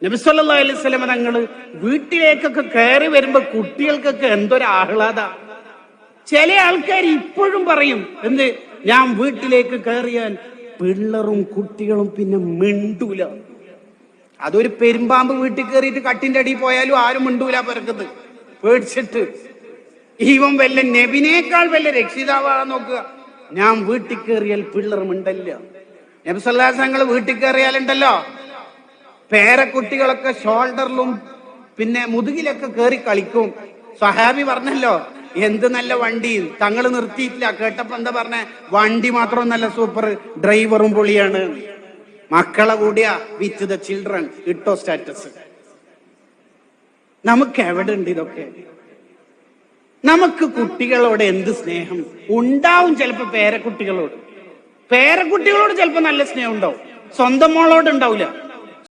നബി സല്ലല്ലാഹു അലൈഹി വസല്ലം തങ്ങള് വീട്ടിലേക്കൊക്കെ കയറി വരുമ്പോ കുട്ടികൾക്കൊക്കെ എന്തൊരു ആഹ്ലാദ. ചില ആൾക്കാർ ഇപ്പോഴും പറയും എന്ത്, ഞാൻ വീട്ടിലേക്ക് കയറിയാൽ പിള്ളറും കുട്ടികളും പിന്നെ മിണ്ടൂല. അതൊരു പെരുമ്പാമ്പ് വീട്ടിൽ കയറിയിട്ട് കട്ടിന്റെ അടിയിൽ പോയാലും ആരും മിണ്ടൂല, പിറക്കത്ത് പേടിച്ചിട്ട്. ഇവൻ വല്ല നബിനേക്കാൾ വല്ല രക്ഷിതാവാകാൻ നോക്കുക. ഞാൻ വീട്ടിൽ കയറിയാൽ പിള്ളർ മിണ്ടല്ല. നബി സല്ലല്ലാഹു അലൈഹി വസല്ലം വീട്ടിൽ കയറിയാലുണ്ടല്ലോ പേരക്കുട്ടികളൊക്കെ ഷോൾഡറിലും പിന്നെ മുതുകിലൊക്കെ കയറി കളിക്കും. സ്വഹാബി പറഞ്ഞല്ലോ, എന്ത് നല്ല വണ്ടി, തങ്ങള് നിർത്തിയിട്ടില്ല. കേട്ടപ്പോ എന്താ പറഞ്ഞ, വണ്ടി മാത്രം നല്ല സൂപ്പർ, ഡ്രൈവറും പൊളിയാണ്. മക്കളെ കൂടിയ വിത്ത് ദ ചിൽഡ്രൻ ഇട്ടോ സ്റ്റാറ്റസ്. നമുക്ക് എവിടെ ഉണ്ട് ഇതൊക്കെ? നമുക്ക് കുട്ടികളോട് എന്ത് സ്നേഹം ഉണ്ടാവും? ചിലപ്പോ പേരക്കുട്ടികളോട് ചിലപ്പോ നല്ല സ്നേഹം ഉണ്ടാവും, സ്വന്തം മോളോട് ഉണ്ടാവില്ല.